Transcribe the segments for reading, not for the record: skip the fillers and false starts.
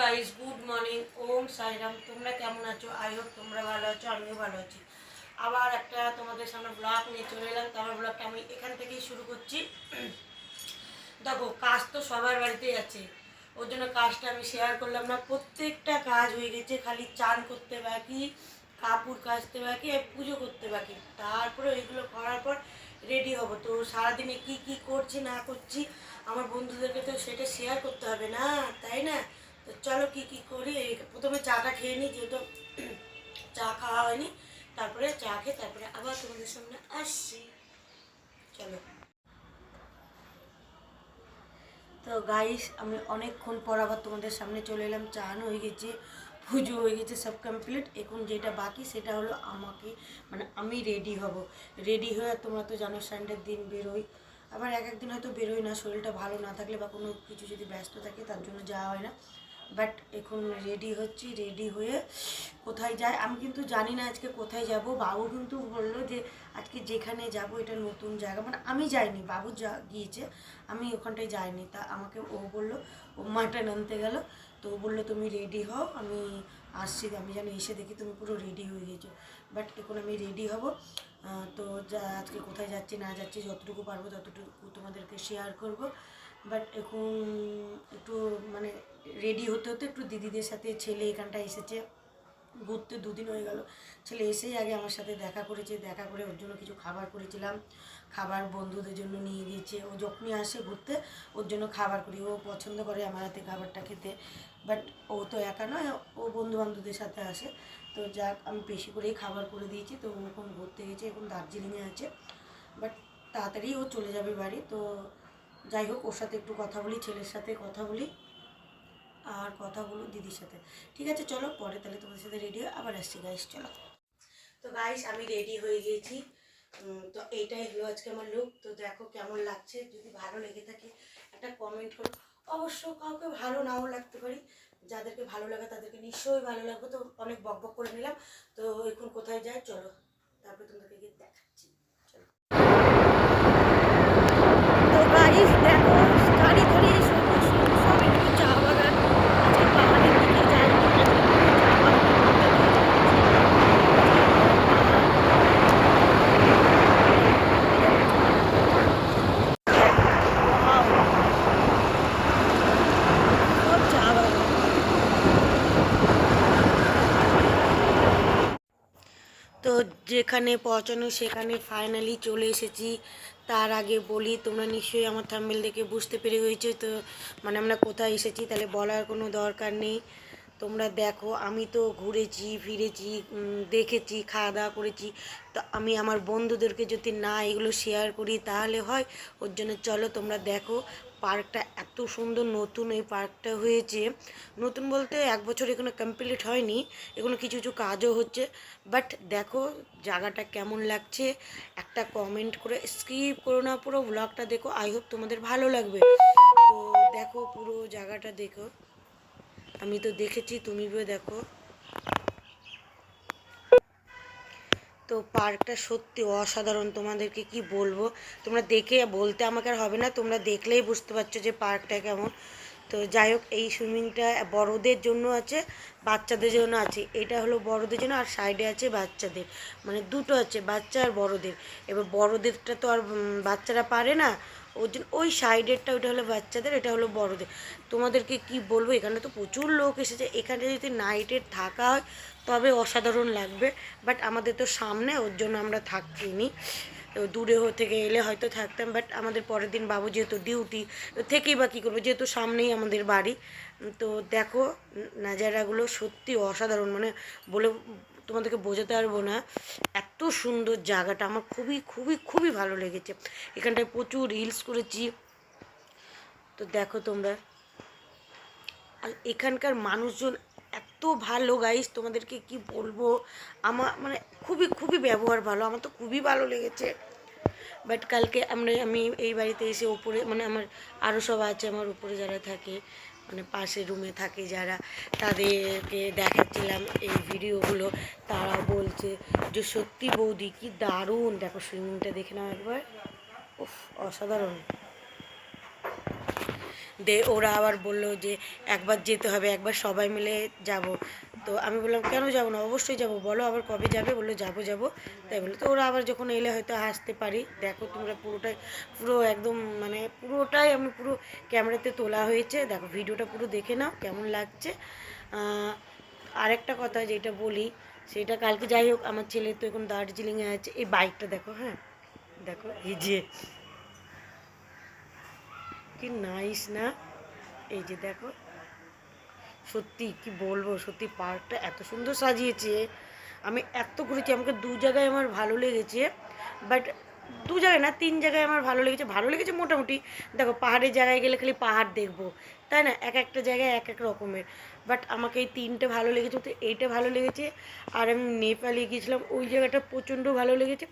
Guys, good morning. Om Sairam. তোমরা কেমন আছো? আই হোপ তোমরা ভালো আছো, আমিও ভালো আছি। আবার একটা তোমাদের সামনে ব্লগ নিয়ে চলে এলাম। তো আমার ব্লগটা আমি এখান থেকেই শুরু করছি। দেখো, কাজ তো সবার বাড়িতেই আছে, ওর জন্য কাজটা আমি শেয়ার করলাম না। প্রত্যেকটা কাজ হয়ে গেছে, খালি চান করতে বাকি, কাপড় কাচতে বাকি, আর পুজো করতে বাকি। তারপরে ওইগুলো করার পর রেডি হব। তো সারাদিনে কি কি করছি না করছি আমার বন্ধুদেরকে তো সেটা শেয়ার করতে হবে না, তাই না? তো চলো কি কি করি। প্রথমে চাটা খেয়ে নিই, যেহেতু চা খাওয়া হয়নি। তারপরে চা খেয়ে তারপরে আবার তোমাদের সামনে আসছি। চলো। তো গাইস, আমি অনেকক্ষণ পর আবার তোমাদের সামনে চলে এলাম। চান হয়ে গেছে, পুজো হয়ে গেছে, সব কমপ্লিট। এখন যেটা বাকি সেটা হলো আমাকে, মানে আমি রেডি হব। রেডি হয়ে, তোমরা তো জানো সানডের দিন বেরোই, আবার এক একদিন হয়তো বেরোই না, শরীরটা ভালো না থাকলে বা কোনো কিছু যদি ব্যস্ত থাকে তার জন্য যাওয়া হয় না। বাট এখন রেডি হচ্ছি, রেডি হয়ে কোথায় যাই আমি কিন্তু জানি না আজকে কোথায় যাব। বাবু কিন্তু বললো যে আজকে যেখানে যাব এটা নতুন জায়গা, মানে আমি যাইনি, বাবু গিয়েছে, আমি ওখানটায় যাইনি। তা আমাকে ও বললো, ও মাটন আনতে গেল, তো ও বললো তুমি রেডি হও, আমি আসছি। আমি যেন এসে দেখি তুমি পুরো রেডি হয়ে গেছো। বাট এখন আমি রেডি হব। তো আজকে কোথায় যাচ্ছি না যাচ্ছি যতটুকু পারবো ততটুকু তোমাদেরকে শেয়ার করব। বাট এখন একটু মানে রেডি হতে হতে একটু দিদিদের সাথে, ছেলে এখানটা এসেছে ঘুরতে, দুদিন হয়ে গেল। ছেলে এসেই আগে আমার সাথে দেখা করেছে, দেখা করে ওর জন্য কিছু খাবার করেছিলাম। খাবার বন্ধুদের জন্য নিয়ে গিয়েছে। ও যখনই আসে ঘুরতে ওর জন্য খাবার করি, ও পছন্দ করে আমার হাতে খাবারটা খেতে। বাট ও তো একা নয়, ও বন্ধুবান্ধবদের সাথে আসে। তো যাক, আমি বেশি করেই খাবার করে দিয়েছি। তো ও এখন ঘুরতে গেছে, এখন দার্জিলিংয়ে আছে। বাট তাড়াতাড়ি ও চলে যাবে বাড়ি। তো যাই হোক, ওর সাথে একটু কথা বলি, ছেলের সাথে কথা বলি, আর কথা বলো দিদির সাথে। ঠিক আছে, চলো পরে তাহলে তোমাদের সাথে রেডি হয়ে আবার আসছি গাইস, চলো। তো গাইস, আমি রেডি হয়ে গেছি। তো এইটাই হলো আজকে আমার লুক। তো দেখো কেমন লাগছে, যদি ভালো লেগে থাকে একটা কমেন্ট করো। অবশ্য কাউকে ভালো নাও লাগতে পারি, যাদেরকে ভালো লাগে তাদেরকে নিশ্চয়ই ভালো লাগবে। তো অনেক বক বক করে নিলাম। তো এখন কোথায় যায় চলো, তারপরে তোমাদেরকে গিয়ে দেখাচ্ছি। চলো। তো গাইস দেখো, গাড়ি ধরে সবুজ সবুজ সব একটু চা বাগান। আজকে পাহাড়ের দিকে যাই, আজকে পুরো চা বাগানের মধ্যে দিয়ে সব চা বাগান। তো যেখানে পৌঁছানো সেখানে ফাইনালি চলে এসেছি। তার আগে বলি, তোমরা নিশ্চয়ই আমার থাম্বনেল দেখে বুঝতে পেরে হয়েছে তো, মানে আমরা কোথায় এসেছি, তাহলে বলার কোনো দরকার নেই। তোমরা দেখো, আমি তো ঘুরেছি ফিরেছি, দেখেছি, খাওয়া দাওয়া করেছি। তো আমি আমার বন্ধুদেরকে যদি না এগুলো শেয়ার করি তাহলে হয়? ওর জন্য চলো তোমরা দেখো। পার্কটা এত সুন্দর, নতুন এই পার্কটা হয়েছে। নতুন বলতে 1 বছর এখনো কমপ্লিট হয়নি, এখনো কিছু কিছু কাজও হচ্ছে। বাট দেখো জায়গাটা কেমন লাগছে, একটা কমেন্ট করে, স্কিপ করো না, পুরো ব্লগটা দেখো। আই হোপ তোমাদের ভালো লাগবে। তো দেখো পুরো জায়গাটা দেখো, আমি তো দেখেছি, তুমিও দেখো। তো পার্কটা সত্যি অসাধারণ, তোমাদেরকে কি বলবো। তোমরা দেখে বলতে আমাকে আর হবে না, তোমরা দেখলেই বুঝতে পারছো যে পার্কটা কেমন। তো যাই হোক, এই সুইমিংটা বড়দের জন্য আছে, বাচ্চাদের জন্য আছে। এটা হলো বড়দের জন্য, আর সাইডে আছে বাচ্চাদের, মানে দুটো আছে, বাচ্চা আর বড়দের। এবার বড়দেরটা তো আর বাচ্চারা পারে না, ওই জন্য ওই সাইডেরটা ওইটা হলো বাচ্চাদের, এটা হলো বড়দের। তোমাদেরকে কি বলবো, এখানে তো প্রচুর লোক এসেছে। এখানে যদি নাইটের থাকা হয় তবে অসাধারণ লাগবে। বাট আমাদের তো সামনে, ওর জন্য আমরা থাকিনি। তো দূরে থেকে এলে হয়তো থাকতাম, বাট আমাদের পরের দিন বাবু যেহেতু ডিউটি, থেকেই বা কী করবো, যেহেতু সামনেই আমাদের বাড়ি। তো দেখো নাজারাগুলো সত্যি অসাধারণ, মানে বলে তোমাদেরকে বোঝাতে পারবো না, এত সুন্দর জায়গাটা। আমার খুবই খুবই খুবই ভালো লেগেছে। এখানটায় প্রচুর রিলস করেছি। তো দেখো তোমরা, আর এখানকার মানুষজন এত ভালো গাইস, তোমাদেরকে কি বলবো। আমার মানে খুবই খুবই ব্যবহার ভালো, আমার তো খুবই ভালো লেগেছে। বাট কালকে আমি এই বাড়িতে এসে ওপরে, মানে আমার আরও সব আছে, আমার উপরে যারা থাকে, মানে পাশের রুমে থাকে যারা, তাদেরকে দেখাচ্ছিলাম এই ভিডিওগুলো। তারা বলছে যে সত্যি বৌদি কি দারুণ, দেখো সুইমিংটা দেখে নাও একবার, উফ অসাধারণ। ওরা আবার বললো যে একবার যেতে হবে, একবার সবাই মিলে যাব। তো আমি বললাম কেন যাবো না, অবশ্যই যাব, বলো আবার কবে যাবে, বললো যাবো যাবো। তাই বললো, তো ওরা আবার যখন এলে হয়তো আসতে পারি। দেখো তোমরা পুরোটাই, পুরো একদম মানে পুরোটাই আমি পুরো ক্যামেরাতে তোলা হয়েছে, দেখো ভিডিওটা পুরো দেখে নাও কেমন লাগছে। আরেকটা কথা যেটা বলি সেটা, কালকে যাই হোক আমার ছেলে তো এখন দার্জিলিংয়ে আছে। এই বাইকটা দেখো, হ্যাঁ দেখো এই যে কি নাইস না, এই যে দেখো, সত্যি কি বলবো, সত্যি পার্কটা এত সুন্দর সাজিয়েছে। আমি এত ঘুরেছি, আমাকে দু জায়গায় আমার ভালো লেগেছে, বাট দু জায়গায় না, তিন জায়গায় আমার ভালো লেগেছে, ভালো লেগেছে মোটামুটি। দেখো পাহাড়ের জায়গায় গেলে খালি পাহাড় দেখবো, তাই না, এক একটা জায়গায় এক এক রকমের, বাট আমাকে এই তিনটে ভালো লেগেছে, তো এইটা ভালো লেগেছে। আর আমি নেপালে গিয়েছিলাম, ওই জায়গাটা প্রচণ্ড ভালো লেগেছে।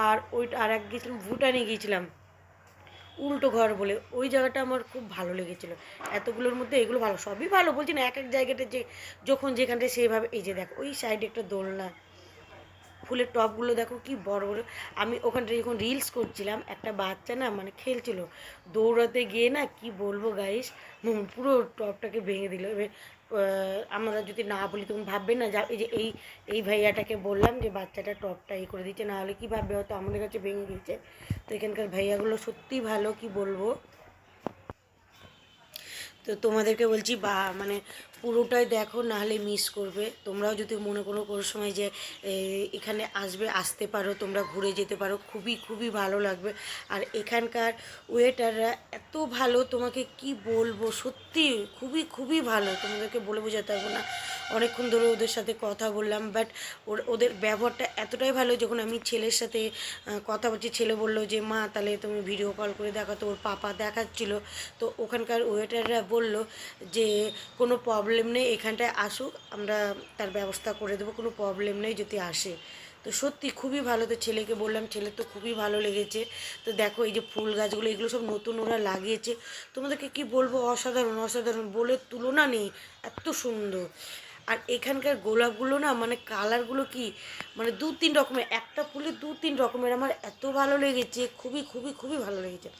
আর ওইটা আর এক গিয়েছিলাম, ভুটানে গিয়েছিলাম উল্টো ঘর বলে, ওই জায়গাটা আমার খুব ভালো লেগেছিলো। এতগুলোর মধ্যে এগুলো ভালো, সবই ভালো বলছি না, এক এক জায়গাটা যে যখন যেখানটায় সেইভাবে। এই যে দেখো ওই সাইডে একটা দোলনা, ফুলের টবগুলো দেখো কি বড় বড়। আমি ওখানটা যখন রিলস করছিলাম, একটা বাচ্চা না মানে খেলছিল, দৌড়াতে গিয়ে না কি বলবো গাইস, পুরো টবটাকে ভেঙে দিল। এবার আমরা যদি না বলি তখন ভাববে না, যা এই যে এই ভাইয়াটাকে বললাম যে বাচ্চাটা টবটা করে দিচ্ছে, না হলে কী ভাববে, হয়তো আমাদের কাছে ভেঙে দিয়েছে। তো এখানকার ভাইয়াগুলো সত্যিই ভালো, কি বলবো। তো তোমাদেরকে বলছি বা মানে পুরোটাই দেখো, নাহলে মিস করবে। তোমরাও যদি মনে করো কোনো সময় যে এখানে আসতে পারো, তোমরা ঘুরে যেতে পারো, খুবই খুবই ভালো লাগবে। আর এখানকার ওয়েটাররা এত ভালো, তোমাকে কি বলবো, সত্যি খুবই খুবই ভালো, তোমাদেরকে বলে বোঝাতে পারবো না। অনেকক্ষণ ধরে ওদের সাথে কথা বললাম, বাট ওদের ব্যবহারটা এতটাই ভালো। যখন আমি ছেলের সাথে কথা বলছি, ছেলে বললো যে মা তাহলে তুমি ভিডিও কল করে দেখো, তো ওর পাপা দেখাচ্ছিল। তো ওখানকার ওয়েটাররা বলল যে কোনো প্রবলেম নেই, এখানটায় আসুক, আমরা তার ব্যবস্থা করে দেবো, কোনো প্রবলেম নেই যদি আসে। তো সত্যি খুবই ভালো। তো ছেলেকে বললাম, ছেলে তো খুবই ভালো লেগেছে। তো দেখো এই যে ফুল গাছগুলো, এগুলো সব নতুন ওরা লাগিয়েছে, তোমাদেরকে কি বলবো, অসাধারণ অসাধারণ, বলে তুলনা নেই, এত সুন্দর। আর এখানকার গোলাপগুলো না মানে কালারগুলো কি মানে দু তিন রকমের, একটা ফুলে দু তিন রকমের, আমার এত ভালো লেগেছে, খুবই খুবই খুবই ভালো লেগেছে।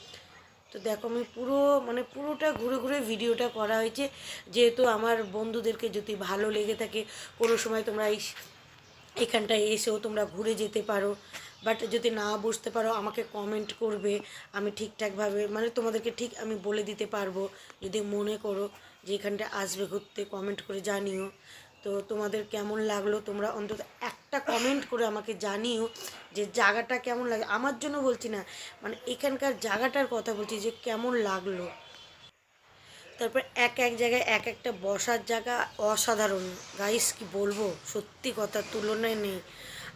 তো দেখো আমি পুরো মানে পুরোটা ঘুরে ঘুরে ভিডিওটা করা হয়েছে, যেহেতু আমার বন্ধুদেরকে যদি ভালো লেগে থাকে, কোনো সময় তোমরা এখানটায় এসেও তোমরা ঘুরে যেতে পারো। বাট যদি না বুঝতে পারো আমাকে কমেন্ট করবে, আমি ঠিকঠাকভাবে মানে তোমাদেরকে ঠিক আমি বলে দিতে পারবো। যদি মনে করো যে এখানটা আসবে ঘুরতে, কমেন্ট করে জানিও। তো তোমাদের কেমন লাগলো, তোমরা অন্তত একটা কমেন্ট করে আমাকে জানিও যে জায়গাটা কেমন লাগে। আমার জন্য বলছি না, মানে এখানকার জায়গাটার কথা বলছি যে কেমন লাগলো। তারপর এক এক জায়গায় এক একটা বসার জায়গা অসাধারণ গাইস, কি বলবো, সত্যি কথা তুলনায় নেই।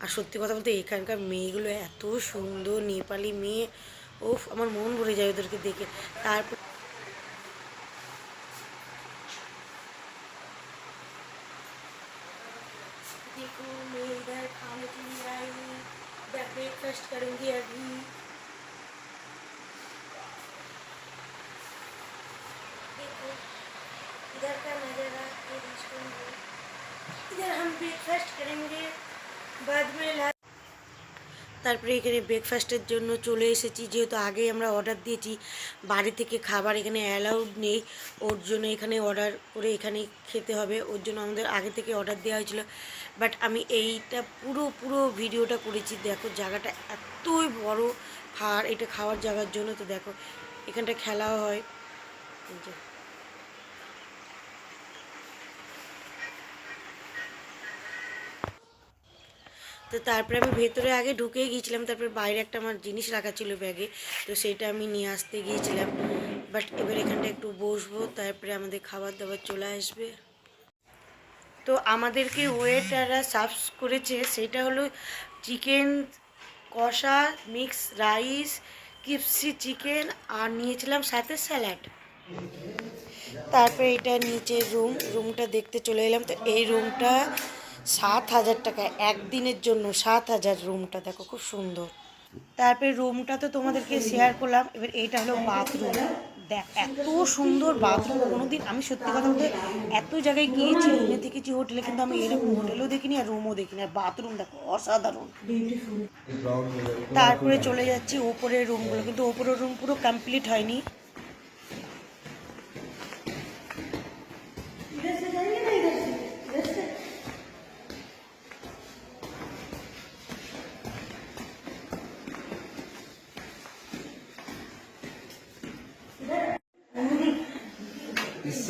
আর সত্যি কথা বলতে এখানকার মেয়েগুলো এত সুন্দর, নেপালি মেয়ে, ওফ আমার মন ভরে যায় ওদেরকে দেখে। তারপর देखो मैं इधर खाने के लिए आई हूँ, ब्रेकफास्ट करूँगी अभी। देखो इधर का नज़ारा, ये रेस्टोरेंट है, इधर हम ब्रेकफास्ट करेंगे, बाद में তারপরে এখানে ব্রেকফাস্টের জন্য চলে এসেছি, যেহেতু আগেই আমরা অর্ডার দিয়েছি, বাড়ি থেকে খাবার এখানে অ্যালাউড নেই, ওর জন্য এখানে অর্ডার করে এখানেই খেতে হবে, ওর জন্য আমাদের আগে থেকে অর্ডার দেওয়া হয়েছিল। বাট আমি এইটা পুরো পুরো ভিডিওটা করেছি, দেখো জায়গাটা এতই বড়, এটা খাওয়ার জায়গার জন্য। তো দেখো এখানটা খেলাও হয়, এই যে তো তারপরে আমি ভেতরে আগে ঢুকেই গিয়েছিলাম, তারপরে বাইরে একটা আমার জিনিস রাখা ছিল ব্যাগে, তো সেটা আমি নিয়ে আসতে গিয়েছিলাম। বাট এবার এখানটা একটু বসবো, তারপরে আমাদের খাবার দাবার চলে আসবে। তো আমাদেরকে ওয়েটাররা সার্ভ করেছে, সেটা হলো চিকেন কষা, মিক্স রাইস, ক্রিপসি চিকেন, আর নিয়েছিলাম সাথে স্যালাড। তারপরে এটা নিচের রুমটা দেখতে চলে এলাম। তো এই রুমটা 7,000 টাকা একদিনের জন্য, 7,000 রুমটা, দেখো খুব সুন্দর। তারপরে রুমটা তো তোমাদেরকে শেয়ার করলাম, এবার এইটা হলো বাথরুম। দেখ এত সুন্দর বাথরুম, কোনোদিন আমি সত্যি কথা বলতে এত জায়গায় গিয়েছি, রুমে দেখেছি, হোটেলে, কিন্তু আমি এরকম হোটেলও দেখিনি আর রুমও দেখিনি। আর বাথরুম দেখো অসাধারণ। তারপরে চলে যাচ্ছি ওপরের রুমগুলো, কিন্তু ওপরের রুম পুরো কমপ্লিট হয়নি।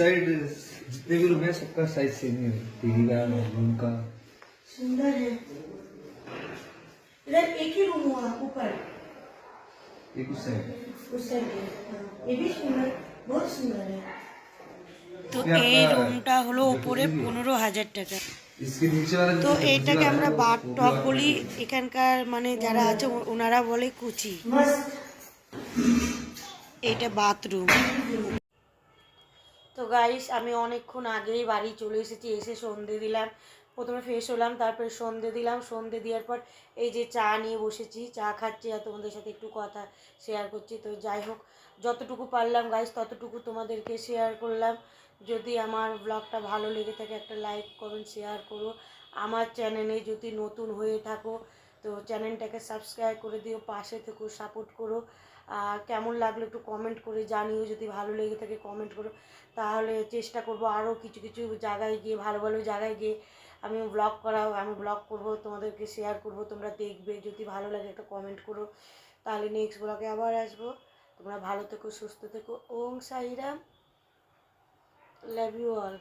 साइड जितने भी रूम है सबका साइज सेम ही है, टीवी का, रूम का। सुंदर है। इधर एक ही रूम हुआ ऊपर, एक उस साइड उस साइड है। हाँ, ये भी सुंदर, बहुत सुंदर है। তো ये आपका এই রুমটা হলো উপরে jacuzzi भी है। 15,000 টাকা। इसके नीचे वाला তো जो jacuzzi এইটাকে वाला আমরা है, বাথ वो भी টব आपका বলি, ही है। এখানকার মানে যারা আছে ওনারা বলে কুচি। এইটা বাথরুম। তো গাইস আমি অনেকক্ষণ আগেই বাড়ি চলে এসেছি, এসে সন্ধে দিলাম, প্রথমে ফ্রেশ হলাম, তারপরে সন্ধে দিলাম, সন্ধে দেওয়ার পর এই যে চা নিয়ে বসেছি, চা খাচ্ছি আর তোমাদের সাথে একটু কথা শেয়ার করছি। তো যাই হোক, যতটুকু পারলাম গাইস ততটুকু তোমাদেরকে শেয়ার করলাম। যদি আমার ব্লগটা ভালো লেগে থাকে একটা লাইক কমেন্ট শেয়ার করো। আমার চ্যানেলে যদি নতুন হয়ে থাকো তো চ্যানেলটাকে সাবস্ক্রাইব করে দিও, পাশে থেকো, সাপোর্ট করো। আর কেমন লাগলো একটু কমেন্ট করে জানিও, যদি ভালো লেগে থাকে কমেন্ট করো, তাহলে চেষ্টা করব আরও কিছু কিছু জায়গায় গিয়ে, ভালো ভালো জায়গায় গিয়ে আমি ব্লগ করব, তোমাদেরকে শেয়ার করব, তোমরা দেখবে। যদি ভালো লাগে একটা কমেন্ট করো, তাহলে নেক্সট ব্লগে আবার আসবো। তোমরা ভালো থেকো, সুস্থ থেকো। ওম সাইরাম, লাভ ইউ অল।